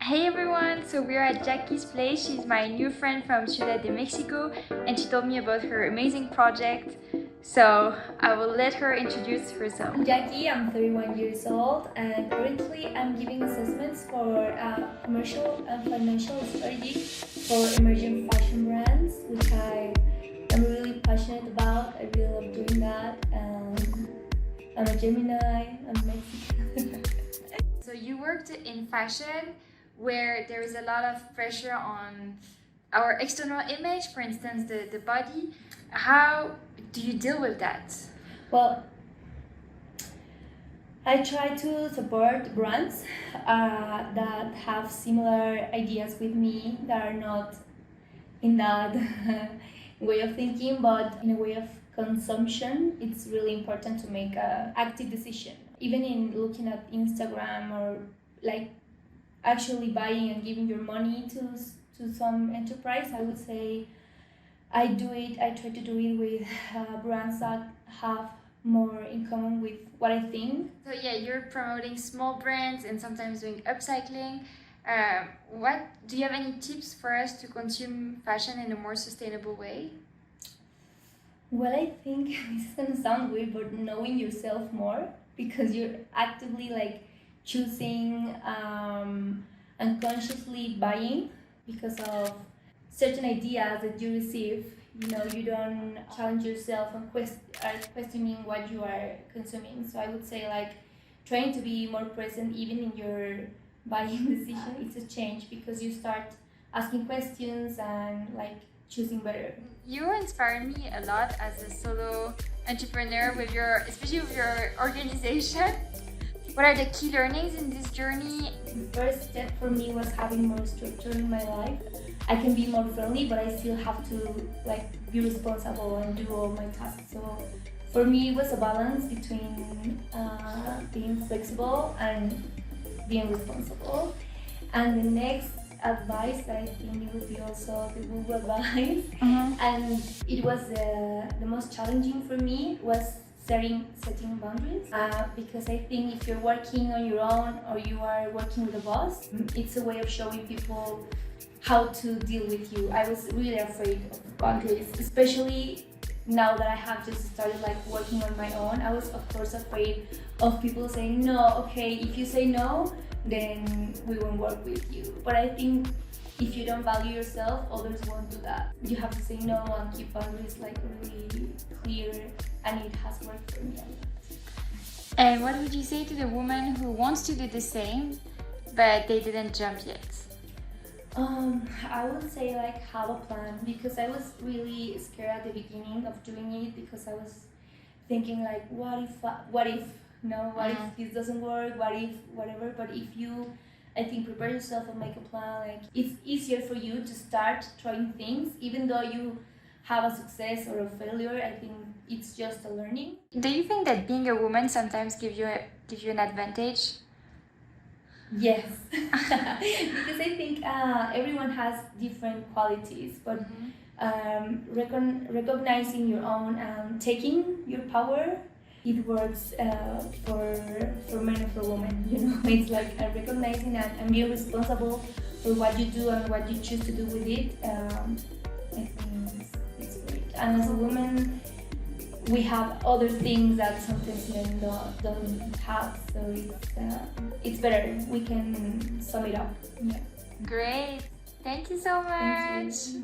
Hey everyone, so we're at Jackie's place. She's my new friend from Ciudad de Mexico and she told me about her amazing project. So I will let her introduce herself. I'm Jackie, I'm 31 years old and currently I'm giving assessments for commercial and financial strategy for emerging fashion brands, which I am really passionate about. I really love doing that. I'm a Gemini, I'm Mexican. So you worked in fashion where there is a lot of pressure on our external image, for instance, the body. How do you deal with that? Well, I try to support brands that have similar ideas with me, that are not in that way of thinking, but in a way of consumption. It's really important to make an active decision. Even in looking at Instagram or like actually buying and giving your money to some enterprise, I would say I try to do it with brands that have more in common with what I think. So yeah, you're promoting small brands and sometimes doing upcycling. What do you have any tips for us to consume fashion in a more sustainable way? Well, I think this is gonna sound weird, but knowing yourself more, because you're actively like choosing and consciously buying because of certain ideas that you receive. You know, you don't challenge yourself and are questioning what you are consuming. So I would say like trying to be more present even in your buying decision. It's a change because you start asking questions and like choosing better. You inspire me a lot as a solo entrepreneur with especially with your organization. What are the key learnings in this journey? The first step for me was having more structure in my life. I can be more friendly, but I still have to like be responsible and do all my tasks. So for me, it was a balance between being flexible and being responsible. And the next advice that I think it would be also the Google advice, and it was the most challenging for me, was setting boundaries, because I think if you're working on your own or you are working with a boss, it's a way of showing people how to deal with you. I was really afraid of boundaries, especially now that I have just started like working on my own. I was of course afraid of people saying no. Okay, if you say no, then we won't work with you. But I think if you don't value yourself, others won't do that. You have to say no and keep boundaries like really clear, and it has worked for me a lot. And what would you say to the woman who wants to do the same, but they didn't jump yet? I would say like have a plan, because I was really scared at the beginning of doing it, because I was thinking like what if this doesn't work, what if whatever. But if you, I think, prepare yourself and make a plan, like it's easier for you to start trying things, even though you have a success or a failure. I think it's just a learning. Do you think that being a woman sometimes gives you an advantage? Yes, because I think everyone has different qualities, but recognizing your own and taking your power, it works for men and for women. You know, it's like recognizing and being responsible for what you do and what you choose to do with it. I think it's great. And as a woman, we have other things that sometimes men don't have, so it's better. We can sum it up. Yeah. Great. Thank you so much. Thank you.